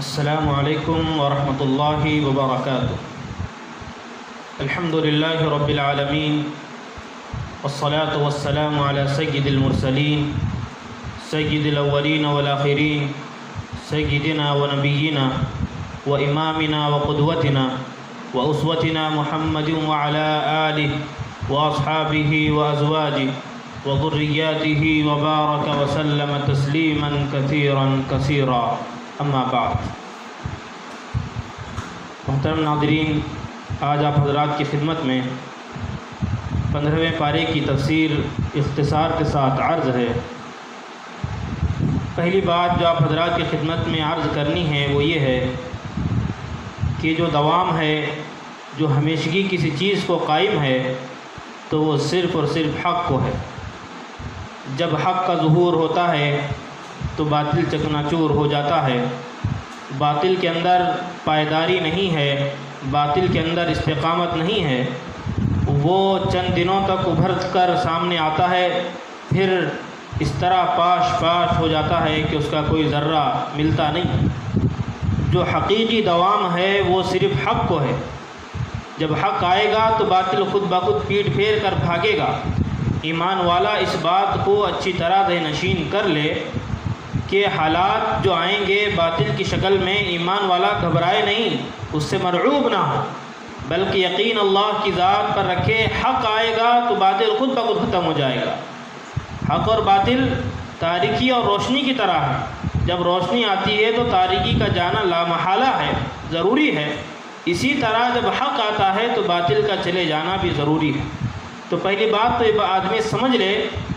السلام علیکم ورحمۃ اللہ وبرکاتہ۔ الحمد للہ رب العالمین والصلاة والسلام علی سید المرسلین سید الاولین والآخرین سیدنا ونبینا وامامنا وقدوتنا واسوتنا محمد وعلی آلہ واصحابہ وازواجہ وذریاتہ وبارک وسلم تسلیما کثیرا کثیرا، اما بعد۔ محترم ناظرین، آج آپ حضرات کی خدمت میں 15ویں پارے کی تفسیر اختصار کے ساتھ عرض ہے۔ پہلی بات جو آپ حضرات کی خدمت میں عرض کرنی ہے وہ یہ ہے کہ جو دوام ہے، جو ہمیشگی کسی چیز کو قائم ہے، تو وہ صرف اور صرف حق کو ہے۔ جب حق کا ظہور ہوتا ہے تو باطل چکنا چور ہو جاتا ہے۔ باطل کے اندر پائیداری نہیں ہے، باطل کے اندر استقامت نہیں ہے، وہ چند دنوں تک ابھر کر سامنے آتا ہے، پھر اس طرح پاش ہو جاتا ہے کہ اس کا کوئی ذرہ ملتا نہیں۔ جو حقیقی دوام ہے وہ صرف حق کو ہے۔ جب حق آئے گا تو باطل خود بخود پیٹ پھیر کر بھاگے گا۔ ایمان والا اس بات کو اچھی طرح ذہن نشین کر لے کہ حالات جو آئیں گے باطل کی شکل میں، ایمان والا گھبرائے نہیں، اس سے مرعوب نہ ہو، بلکہ یقین اللہ کی ذات پر رکھے۔ حق آئے گا تو باطل خود بخود ختم ہو جائے گا۔ حق اور باطل تاریکی اور روشنی کی طرح ہے۔ جب روشنی آتی ہے تو تاریکی کا جانا لامحالہ ہے، ضروری ہے۔ اسی طرح جب حق آتا ہے تو باطل کا چلے جانا بھی ضروری ہے۔ تو پہلی بات تو یہ آدمی سمجھ لے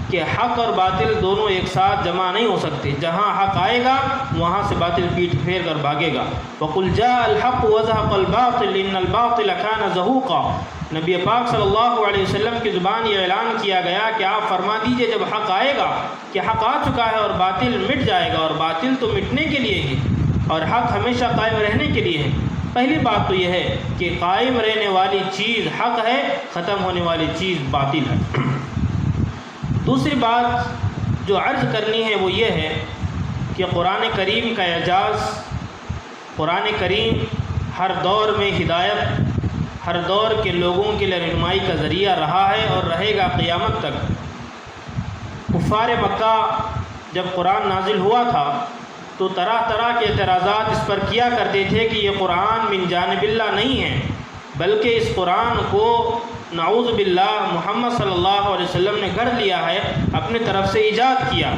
کہ حق اور باطل دونوں ایک ساتھ جمع نہیں ہو سکتے۔ جہاں حق آئے گا وہاں سے باطل پیٹ پھیر کر بھاگے گا۔ وَقُلْ جَاءَ الْحَقُّ وَزَهَقَ الْبَاطِلُ إِنَّ الْبَاطِلَ كَانَ زَهُوقًا۔ نبی پاک صلی اللہ علیہ وسلم کی زبان یہ اعلان کیا گیا کہ آپ فرما دیجئے جب حق آئے گا کہ حق آ چکا ہے اور باطل مٹ جائے گا، اور باطل تو مٹنے کے لیے ہی اور حق ہمیشہ قائم رہنے کے لیے ہے۔ پہلی بات تو یہ ہے کہ قائم رہنے والی چیز حق ہے، ختم ہونے والی چیز باطل ہے۔ دوسری بات جو عرض کرنی ہے وہ یہ ہے کہ قرآن کریم کا اعجاز، قرآن کریم ہر دور میں ہدایت، ہر دور کے لوگوں کے لیے رہنمائی کا ذریعہ رہا ہے اور رہے گا قیامت تک۔ کفار مکہ جب قرآن نازل ہوا تھا تو طرح طرح کے اعتراضات اس پر کیا کرتے تھے کہ یہ قرآن من جانب اللہ نہیں ہے، بلکہ اس قرآن کو نعوذ باللہ محمد صلی اللہ علیہ وسلم نے گھڑ لیا ہے، اپنے طرف سے ایجاد کیا۔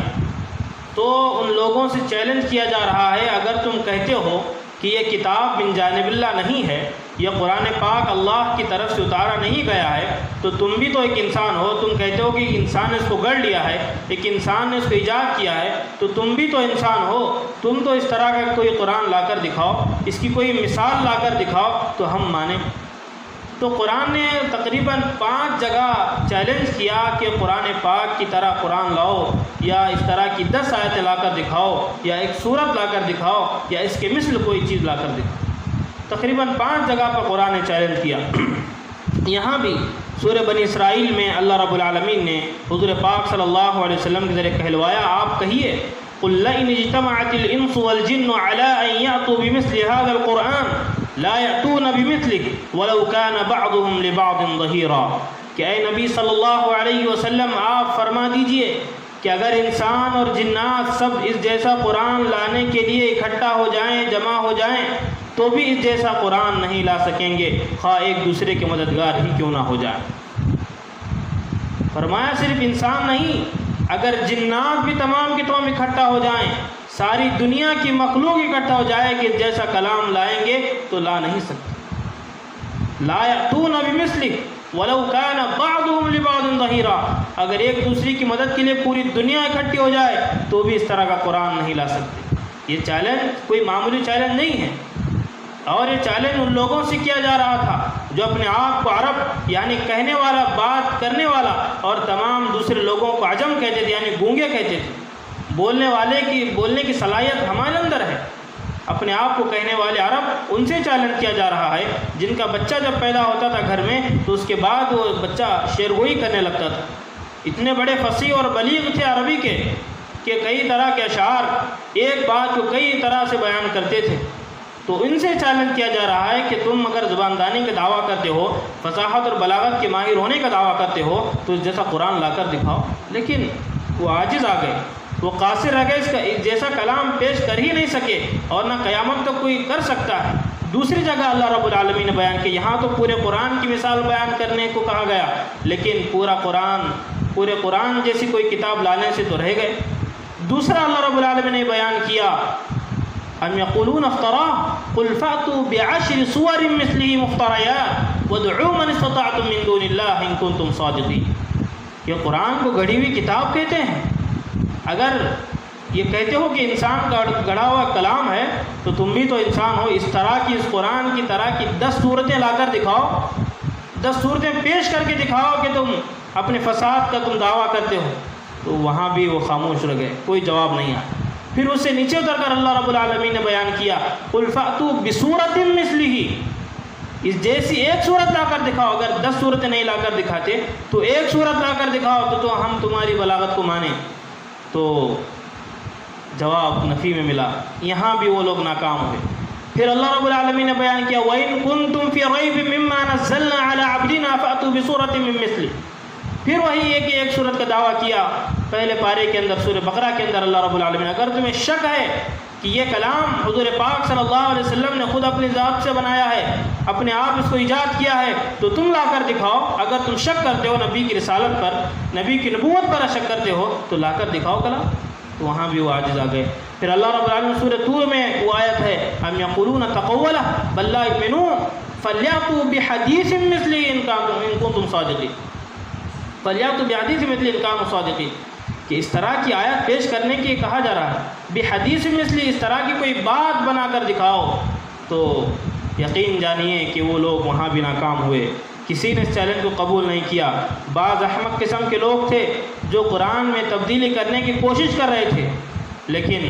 تو ان لوگوں سے چیلنج کیا جا رہا ہے، اگر تم کہتے ہو کہ یہ کتاب من جانب اللہ نہیں ہے، یہ قرآن پاک اللہ کی طرف سے اتارا نہیں گیا ہے، تو تم بھی تو ایک انسان ہو۔ تم کہتے ہو کہ ایک انسان نے اس کو گڑھ لیا ہے، ایک انسان نے اس کو ایجاد کیا ہے، تو تم بھی تو انسان ہو۔ تم تو اس طرح کا کوئی قرآن لا کر دکھاؤ، اس کی کوئی مثال لا کر دکھاؤ تو ہم مانیں۔ تو قرآن نے تقریباً 5 جگہ چیلنج کیا کہ قرآن پاک کی طرح قرآن لاؤ، یا اس طرح کی 10 آیتیں لا کر دکھاؤ، یا ایک سورت لا کر دکھاؤ، یا اس کے مثل کوئی چیز لا کر دکھاؤ۔ تقریباً 5 جگہ پر قرآن نے چیلنج کیا۔ یہاں بھی سورہ بنی اسرائیل میں اللہ رب العالمین نے حضور پاک صلی اللہ علیہ وسلم کے ذریعے کہلوایا، آپ کہیے قُلْ لَئِنِ اجْتَمَعَتِ الْإِنسُ وَالْجِنُّ عَلَىٰ أَن يَأْتُوا بِمِثْلِ هَٰذَا الْقُرْآنِ لَا يَأْتُونَ بِمِثْلِهِ وَلَوْ كَانَ بَعْضُهُمْ لِبَعْضٍ ظَهِيرًا۔ کہ اے نبی صلی اللہ علیہ وسلم آپ فرما دیجئے کہ اگر انسان اور جنات سب اس جیسا قرآن لانے کے لیے اکٹھا ہو جائیں، جمع ہو جائیں، تو بھی اس جیسا قرآن نہیں لا سکیں گے، خواہ ایک دوسرے کے مددگار ہی کیوں نہ ہو جائیں۔ فرمایا صرف انسان نہیں، اگر جنات بھی تمام کے تمام اکٹھا ہو جائیں، ساری دنیا کی مخلوق اکٹھا ہو جائے کہ جیسا کلام لائیں گے تو لا نہیں سکتے۔ لا یأتون بمثلہ ولو کان بعضهم لبعض ظہیرا۔ اگر ایک دوسرے کی مدد کے لیے پوری دنیا اکٹھی ہو جائے تو بھی اس طرح کا قرآن نہیں لا سکتے۔ یہ چیلنج کوئی معمولی چیلنج نہیں ہے، اور یہ چیلنج ان لوگوں سے کیا جا رہا تھا جو اپنے آپ کو عرب یعنی کہنے والا، بات کرنے والا، اور تمام دوسرے لوگوں کو عجم کہتے تھے یعنی گونگے کہتے تھے۔ بولنے کی صلاحیت ہمارے اندر ہے، اپنے آپ کو کہنے والے عرب، ان سے چیلنج کیا جا رہا ہے جن کا بچہ جب پیدا ہوتا تھا گھر میں تو اس کے بعد وہ بچہ شعر گوئی کرنے لگتا تھا۔ اتنے بڑے فصیح اور بلیغ تھے عربی کے کہ کئی طرح کے اشعار ایک بات کو کئی طرح سے بیان کرتے تھے۔ تو ان سے چیلنج کیا جا رہا ہے کہ تم اگر زباندانی کا دعویٰ کرتے ہو، فصاحت اور بلاغت کے ماہر ہونے کا دعویٰ کرتے ہو، تو اس جیسا قرآن لا کر دکھاؤ۔ لیکن وہ عاجز آ گئے، وہ قاصر رہ گئے، اس کا جیسا کلام پیش کر ہی نہیں سکے، اور نہ قیامت تک کوئی کر سکتا ہے۔ دوسری جگہ اللہ رب العالمین نے بیان کیا، یہاں تو پورے قرآن کی مثال بیان کرنے کو کہا گیا، لیکن پورے قرآن جیسی کوئی کتاب لانے سے تو رہ گئے۔ دوسرا اللہ رب العالمین نے بیان کیا، ام یقولون افتراه قل فأتوا بعشر صور مثله مفتریات وادعوا من استطعتم من دون اللہ ان کنتم صادقین۔ یہ قرآن کو گھڑی ہوئی کتاب کہتے ہیں۔ اگر یہ کہتے ہو کہ انسان کا گڑھا ہوا کلام ہے تو تم بھی تو انسان ہو، اس طرح کی، اس قرآن کی طرح کی 10 صورتیں لا کر دکھاؤ، 10 صورتیں پیش کر کے دکھاؤ کہ تم اپنے فساد کا تم دعویٰ کرتے ہو۔ تو وہاں بھی وہ خاموش رہ گئے، کوئی جواب نہیں آیا۔ پھر اس سے نیچے اتر کر اللہ رب العالمین نے بیان کیا، قل فأتوا بسورۃ مثلہ، اس جیسی ایک صورت لا کر دکھاؤ۔ اگر 10 صورتیں نہیں لا کر دکھاتے تو ایک صورت لا کر دکھاؤ تو ہم تمہاری بلاغت کو مانیں۔ تو جواب نفی میں ملا، یہاں بھی وہ لوگ ناکام ہوئے۔ پھر اللہ رب العالمین نے بیان کیا، وَإِن كُنتُمْ فِي رَيْبٍ مِّمَّا نَزَّلْنَا عَلَىٰ عَبْدِنَا فَأْتُوا بِسُورَةٍ مِّن مِّثْلِهِ۔ پھر وہی ایک صورت کا دعویٰ کیا پہلے پارے کے اندر، سورہ بقرہ کے اندر اللہ رب العالمین، اگر تمہیں شک ہے کہ یہ کلام حضور پاک صلی اللہ علیہ وسلم نے خود اپنی ذات سے بنایا ہے، اپنے آپ اس کو ایجاد کیا ہے، تو تم لا کر دکھاؤ۔ اگر تم شک کرتے ہو نبی کی رسالت پر، نبی کی نبوت پر شک کرتے ہو تو لا کر دکھاؤ کلام۔ تو وہاں بھی وہ عاجز آ گئے۔ پھر اللہ رب العالمین سورہ طور میں وہ آیت ہے، ام یقولون تقولہ بل لا یؤمنون فلیأتوا بحدیث مثلہ ان کنتم صادقین، فلیأتوا بحدیث مثلہ ان کنتم صادقین، کہ اس طرح کی آیت پیش کرنے کے کہا جا رہا ہے، بحدیث مثلی، اس طرح کی کوئی بات بنا کر دکھاؤ۔ تو یقین جانیے کہ وہ لوگ وہاں بھی ناکام ہوئے، کسی نے اس چیلنج کو قبول نہیں کیا۔ بعض احمق قسم کے لوگ تھے جو قرآن میں تبدیلی کرنے کی کوشش کر رہے تھے، لیکن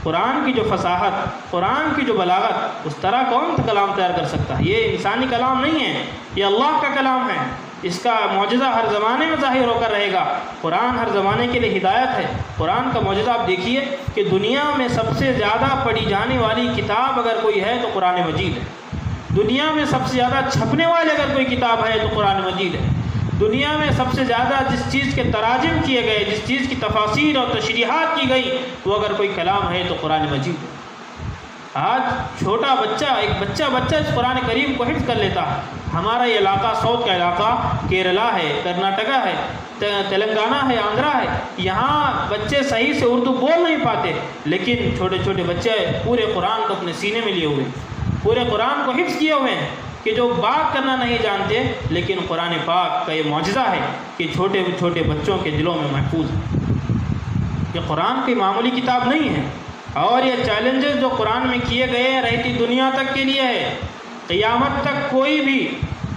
قرآن کی جو فصاحت، قرآن کی جو بلاغت، اس طرح کون کلام تیار کر سکتا ہے؟ یہ انسانی کلام نہیں ہے، یہ اللہ کا کلام ہے۔ اس کا معجزہ ہر زمانے میں ظاہر ہو کر رہے گا۔ قرآن ہر زمانے کے لیے ہدایت ہے۔ قرآن کا معجزہ آپ دیکھیے کہ دنیا میں سب سے زیادہ پڑھی جانے والی کتاب اگر کوئی ہے تو قرآن مجید ہے۔ دنیا میں سب سے زیادہ چھپنے والے اگر کوئی کتاب ہے تو قرآن مجید ہے۔ دنیا میں سب سے زیادہ جس چیز کے تراجم کیے گئے، جس چیز کی تفاسیر اور تشریحات کی گئی، وہ اگر کوئی کلام ہے تو قرآن مجید ہے۔ آج چھوٹا بچہ، ایک بچہ اس قرآن کریم کو حفظ کر لیتا ہے۔ ہمارا یہ علاقہ، ساؤتھ کا علاقہ، کیرلا ہے، کرناٹکا ہے، تلنگانہ ہے، آندھرا ہے، یہاں بچے صحیح سے اردو بول نہیں پاتے، لیکن چھوٹے چھوٹے بچے پورے قرآن کو اپنے سینے میں لیے ہوئے، پورے قرآن کو حفظ کیے ہوئے ہیں، کہ جو بات کرنا نہیں جانتے، لیکن قرآن پاک کا یہ معجزہ ہے کہ چھوٹے چھوٹے بچوں کے دلوں میں محفوظ ہے۔ یہ قرآن کی معمولی کتاب نہیں ہے، اور یہ چیلنجز جو قرآن میں کیے گئے ہیں رہتی دنیا تک کے لیے ہے۔ قیامت تک کوئی بھی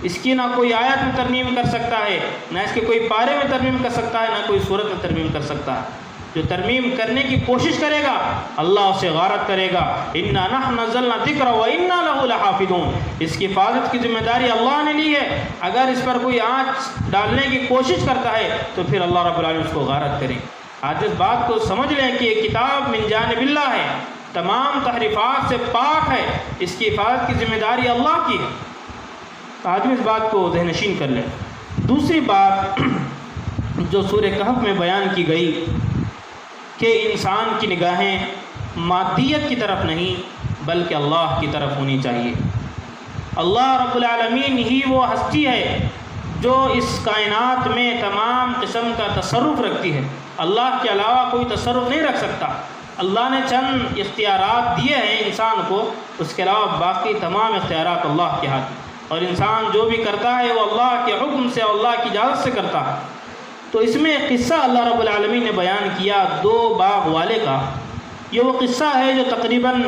اس کی نہ کوئی آیت میں ترمیم کر سکتا ہے، نہ اس کے کوئی پارے میں ترمیم کر سکتا ہے، نہ کوئی صورت میں ترمیم کر سکتا ہے۔ جو ترمیم کرنے کی کوشش کرے گا اللہ اسے غارت کرے گا۔ انا نحن نزلنا الذکر وانا له لحافظون، اس کی حفاظت کی ذمہ داری اللہ نے لی ہے۔ اگر اس پر کوئی آنچ ڈالنے کی کوشش کرتا ہے تو پھر اللہ رب العالمین اس کو غارت کرے۔ آج اس بات کو سمجھ لیں کہ یہ کتاب من جانب اللہ ہے، تمام تحریفات سے پاک ہے، اس کی حفاظت کی ذمہ داری اللہ کی ہے۔ آدمی اس بات کو ذہن نشین کر لیں۔ دوسری بات جو سورہ کہف میں بیان کی گئی کہ انسان کی نگاہیں مادیت کی طرف نہیں بلکہ اللہ کی طرف ہونی چاہیے۔ اللہ رب العالمین ہی وہ ہستی ہے جو اس کائنات میں تمام قسم کا تصرف رکھتی ہے، اللہ کے علاوہ کوئی تصرف نہیں رکھ سکتا۔ اللہ نے چند اختیارات دیے ہیں انسان کو، اس کے علاوہ باقی تمام اختیارات اللہ کے ہاتھ، اور انسان جو بھی کرتا ہے وہ اللہ کے حکم سے، اللہ کی اجازت سے کرتا ہے۔ تو اس میں ایک قصہ اللہ رب العالمین نے بیان کیا 2 باغ والے کا۔ یہ وہ قصہ ہے جو تقریباً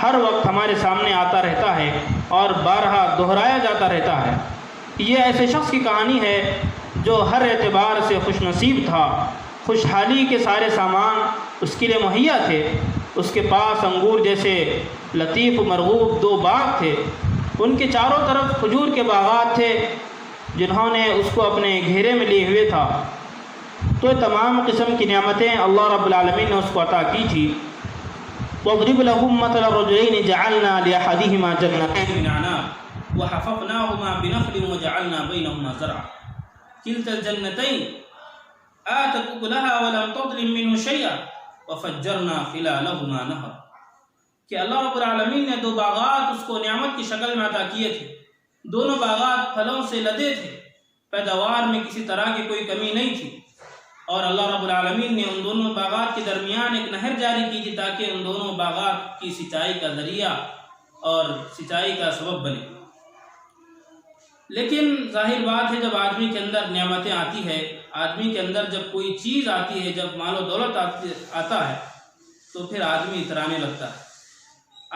ہر وقت ہمارے سامنے آتا رہتا ہے اور بارہا دہرایا جاتا رہتا ہے۔ یہ ایسے شخص کی کہانی ہے جو ہر اعتبار سے خوش نصیب تھا، خوشحالی کے سارے سامان اس کے لیے مہیا تھے۔ اس کے پاس انگور جیسے لطیف و مرغوب 2 باغ تھے، ان کے چاروں طرف کھجور کے باغات تھے جنہوں نے اس کو اپنے گھیرے میں لیے ہوئے تھا۔ تو تمام قسم کی نعمتیں اللہ رب العالمین نے اس کو عطا کی تھی۔ وَاضْرِبْ لَهُم مَّثَلَ الرَّجُلَيْنِ جَعَلْنَا لِأَحَدِهِمَا جَنَّتَيْنِ مِنْ أَعْنَابٍ وَحَفَفْنَاهُمَا بِنَخْلٍ وَجَعَلْنَا بَيْنَهُمَا زَرْعًا كِلْتَا الْجَنَّتَيْنِ آتَتْ أُكُلَهَا وَلَمْ تَظْلِم مِّنْهُ شَيْئًا وَفَجَّرْنَا خِلَالَهُمَا نَهَرًا کہ اللہ رب العالمین نے دو باغات اس کو نعمت کی شکل میں عطا کیے تھے۔ دونوں باغات پھلوں سے لدے تھے، پیداوار میں کسی طرح کی کوئی کمی نہیں تھی، اور اللہ رب العالمین نے ان دونوں باغات کے درمیان ایک نہر جاری کی تھی تاکہ ان دونوں باغات کی سینچائی کا ذریعہ اور سینچائی کا سبب بنے۔ لیکن ظاہر بات ہے، جب آدمی کے اندر نعمتیں آتی ہے، آدمی کے اندر جب کوئی چیز آتی ہے، جب مال و دولت آتا ہے، تو پھر آدمی اترانے لگتا ہے۔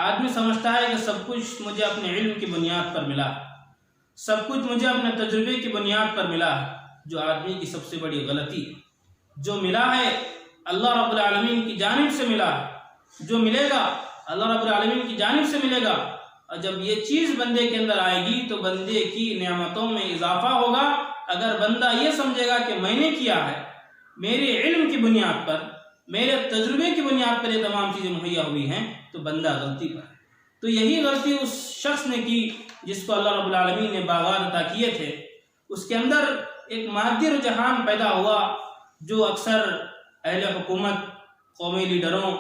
آدمی سمجھتا ہے کہ سب کچھ مجھے اپنے علم کی بنیاد پر ملا ہے، سب کچھ مجھے اپنے تجربے کی بنیاد پر ملا ہے، جو آدمی کی سب سے بڑی غلطی ہے۔ جو ملا ہے اللہ رب العالمین کی جانب سے ملا ہے، جو ملے گا اللہ رب العالمین کی جانب سے ملے گا، اور جب یہ چیز بندے کے اندر آئے گی تو بندے کی نعمتوں میں اضافہ ہوگا۔ اگر بندہ یہ سمجھے گا کہ میں نے کیا ہے، میرے علم کی بنیاد پر، میرے تجربے کی بنیاد پر یہ تمام چیزیں مہیا ہوئی ہیں، تو بندہ غلطی پر ہے۔ تو یہی غلطی اس شخص نے کی جس کو اللہ رب العالمین نے باغات عطا کیے تھے۔ اس کے اندر ایک مادی رجحان پیدا ہوا جو اکثر اہل حکومت، قومی لیڈروں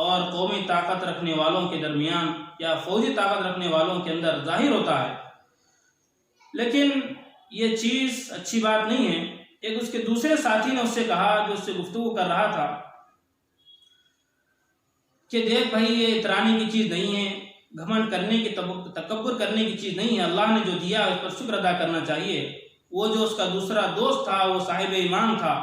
اور قومی طاقت رکھنے والوں کے درمیان یا فوجی طاقت رکھنے والوں کے اندر ظاہر ہوتا ہے، لیکن یہ چیز اچھی بات نہیں ہے۔ ایک اس کے دوسرے ساتھی نے اس سے کہا، جو اس سے گفتگو کر رہا تھا، کہ دیکھ بھائی، یہ اترانے کی چیز نہیں ہے، گھمنڈ کرنے کی، تکبر کرنے کی چیز نہیں ہے۔ اللہ نے جو دیا اس پر شکر ادا کرنا چاہیے۔ وہ جو اس کا دوسرا دوست تھا، وہ صاحب ایمان تھا،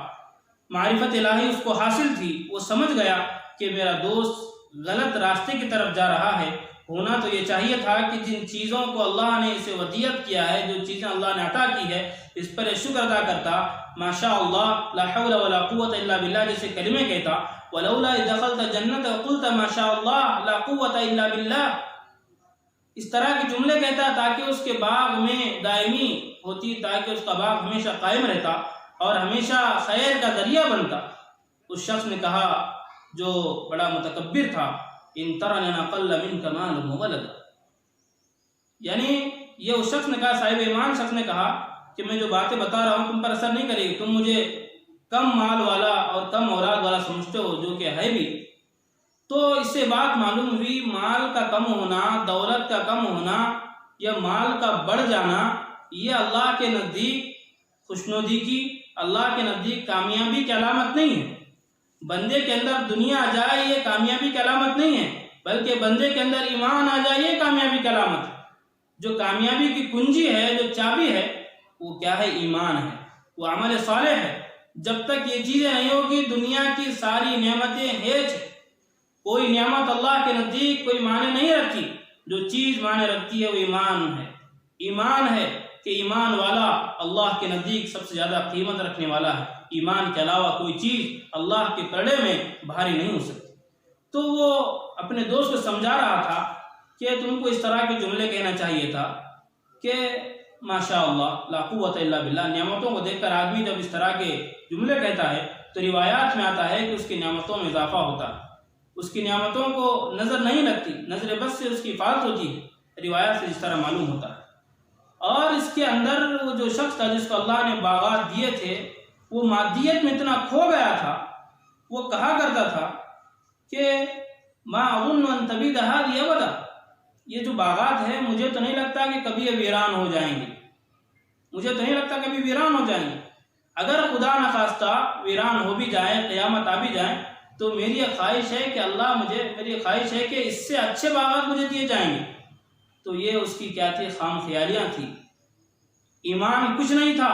معرفت الہی اس کو حاصل تھی، وہ سمجھ گیا کہ میرا دوست غلط راستے کی طرف جا رہا ہے۔ ہونا تو یہ چاہیے تھا کہ جن چیزوں کو اللہ نے اسے ودیعت کیا ہے، جو چیزیں اللہ نے عطا کی ہے، اس پر شکر ادا کرتا، ماشاء اللہ، لا حول ولا قوت الا باللہ جیسے کلمے کہتا، ولولا اذ دخلت جنت قلت ماشاء اللہ لا قوت الا باللہ، اس طرح کے جملے کہتا تاکہ اس کے باغ میں دائمی ہوتی، تاکہ اس کا باغ ہمیشہ قائم رہتا اور ہمیشہ خیر کا ذریعہ بنتا۔ اس شخص نے کہا جو بڑا متکبر تھا، ان ترن اقل منک مال وولد، یعنی یہ اس شخص نے کہا، صاحب ایمان شخص نے کہا کہ میں جو باتیں بتا رہا ہوں تم پر اثر نہیں کرے گی، تم مجھے کم مال والا اور کم اولاد والا سمجھتے ہو، جو کہ ہے بھی۔ تو اس سے بات معلوم ہوئی، مال کا کم ہونا، دولت کا کم ہونا یا مال کا بڑھ جانا، یہ اللہ کے نزدیک خوشنودی کی، اللہ کے نزدیک کامیابی کی علامت نہیں ہے۔ بندے کے اندر دنیا آ جائے یہ کامیابی کی علامت نہیں ہے، بلکہ بندے کے اندر ایمان آ جائے یہ کامیابی کی علامت ہے۔ جو کامیابی کی کنجی ہے، جو چابی ہے، وہ کیا ہے؟ ایمان ہے، وہ عمل صالح ہے۔ جب تک یہ چیزیں نہیں ہوگی، دنیا کی ساری نعمتیں ہیچ ہے۔ کوئی نعمت اللہ کے نزدیک کوئی معنی نہیں رکھتی، جو چیز معنی رکھتی ہے وہ ایمان ہے۔ ایمان ہے کہ ایمان والا اللہ کے نزدیک سب سے زیادہ قیمت رکھنے والا ہے۔ ایمان کے علاوہ کوئی چیز اللہ کے پردے میں بھاری نہیں ہو سکتی۔ تو وہ اپنے دوست کو سمجھا رہا تھا کہ تم کو اس طرح کے جملے کہنا چاہیے تھا کہ ماشاء اللہ لا قوت الا باللہ۔ نعمتوں کو دیکھ کر آدمی جب اس طرح کے جملے کہتا ہے تو روایات میں آتا ہے کہ اس کی نعمتوں میں اضافہ ہوتا ہے، اس کی نعمتوں کو نظر نہیں لگتی، نظر بس سے اس کی حفاظت ہوتی ہے، روایات سے اس طرح معلوم ہوتا ہے۔ اور اس کے اندر وہ جو شخص تھا جس کو اللہ نے باغات دیے تھے، وہ مادیت میں اتنا کھو گیا تھا، وہ کہا کرتا تھا کہ ما اظن ان تبید هذه ابدا، یہ جو باغات ہیں مجھے تو نہیں لگتا کہ کبھی یہ ویران ہو جائیں گے، مجھے تو نہیں لگتا کبھی ویران ہو جائیں گے۔ اگر خدا نخواستہ ویران ہو بھی جائے، قیامت آ بھی جائے، تو میری خواہش ہے کہ میری خواہش ہے کہ اس سے اچھے باغات مجھے دیے جائیں گے۔ تو یہ اس کی کیا تھی؟ خام خیالیاں تھی۔ ایمان کچھ نہیں تھا،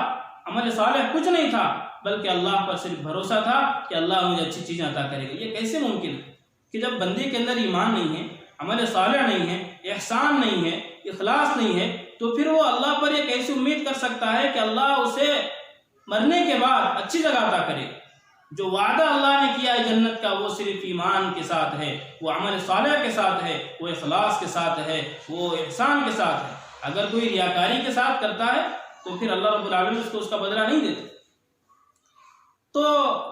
عمل صالح کچھ نہیں تھا، بلکہ اللہ پر صرف بھروسہ تھا کہ اللہ مجھے اچھی چیزیں عطا کرے گا۔ یہ کیسے ممکن ہے کہ جب بندے کے اندر ایمان نہیں ہے، عمل صالح نہیں ہے، احسان نہیں ہے، اخلاص نہیں ہے، تو پھر وہ اللہ پر یہ کیسے امید کر سکتا ہے کہ اللہ اسے مرنے کے بعد اچھی جگہ عطا کرے؟ جو وعدہ اللہ نے کیا ہے جنت کا، وہ صرف ایمان کے ساتھ ہے، وہ عمل صالح کے ساتھ ہے، وہ اخلاص کے ساتھ ہے، وہ احسان کے ساتھ ہے۔ اگر کوئی ریاکاری کے ساتھ کرتا ہے تو پھر اللہ رب العالمین اس کو اس کا بدلہ نہیں دیتے۔ تو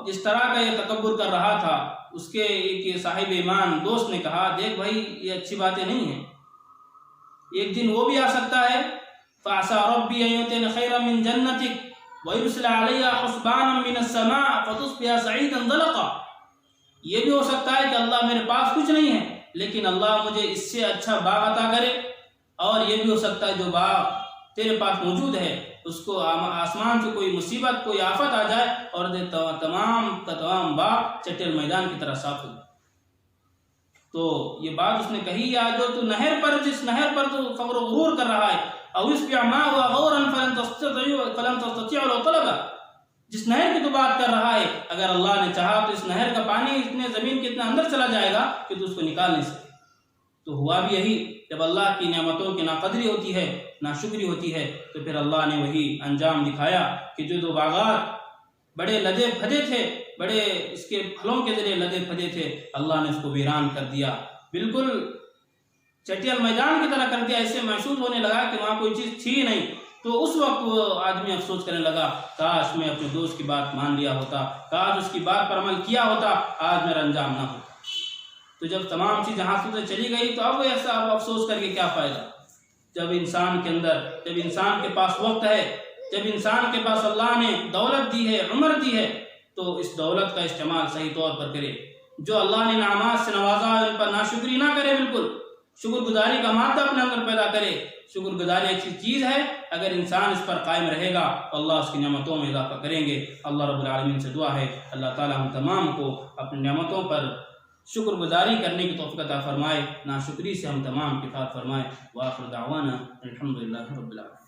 جس طرح کا یہ تکبر کر رہا تھا، اس کے ایک صاحب ایمان دوست نے کہا دیکھ بھائی یہ اچھی باتیں نہیں ہیں، ایک دن وہ بھی آ سکتا ہے فَعَسَىٰ رَبِّي أَن يُؤْتِيَنِ خَيْرًا مِّن جَنَّتِكَ وَيُرْسِلَ عَلَيْهَا حُسْبَانًا مِّنَ السَّمَاءِ فَتُصْبِحَ صَعِيدًا ضَلَقًا۔ یہ بھی ہو سکتا ہے کہ اللہ میرے پاس کچھ نہیں ہے لیکن اللہ مجھے اس سے اچھا باغ عطا کرے، اور یہ بھی ہو سکتا ہے جو باغ تیرے پاس موجود ہے اس کو آسمان سے کوئی مصیبت کوئی آفت آ جائے اور تمام کا تمام باغ چٹیل میدان کی طرح صاف ہو جائے۔ تو یہ بات اس نے کہی، یا جو تو نہر پر جس نہر پر تو فخر و غرور کر رہا ہے، او اسبع ماءها غورا فلن تستطيع له طلبا، جس نہر کی تو بات کر رہا ہے اگر اللہ نے چاہا تو اس نہر کا پانی اتنے زمین کے اتنا اندر چلا جائے گا کہ تو اس کو نکال نہیں سکے۔ تو ہوا بھی یہی، جب اللہ کی نعمتوں کی ناقدری ہوتی ہے ناشکری ہوتی ہے تو پھر اللہ نے وہی انجام دکھایا کہ جو دو باغات بڑے لدے پھدے تھے، بڑے اس کے پھلوں کے ذریعے لدے پھدے تھے، اللہ نے اس کو ویران کر دیا، بالکل چٹیل میدان کی طرح کر دیا۔ ایسے محسوس ہونے لگا کہ وہاں کوئی چیز تھی نہیں۔ تو اس وقت وہ آدمی افسوس کرنے لگا کاش میں اپنے دوست کی بات مان لیا ہوتا، کاش اس کی بات پر عمل کیا ہوتا، آج میرا انجام نہ ہوتا۔ تو جب تمام چیزیں ہاتھ سے چلی گئی تو اب ایسا افسوس کر کے کیا فائدہ؟ جب انسان کے اندر، جب انسان کے پاس وقت ہے، جب انسان کے پاس اللہ نے دولت دی ہے، عمر دی ہے، تو اس دولت کا استعمال صحیح طور پر کرے۔ جو اللہ نے نعمات سے نوازا ہے ان پر ناشکری نہ کرے، بالکل شکر گزاری کا مادہ اپنے اندر پیدا کرے۔ شکر گزاری ایک چیز ہے، اگر انسان اس پر قائم رہے گا تو اللہ اس کی نعمتوں میں اضافہ کریں گے۔ اللہ رب العالمین سے دعا ہے اللہ تعالی ہم تمام کو اپنی نعمتوں پر شکر گزاری کرنے کی توفیق عطا فرمائے، ناشکری سے ہم تمام کی حفاظت فرمائے۔ وآخر دعوانا الحمدللہ رب العالمین۔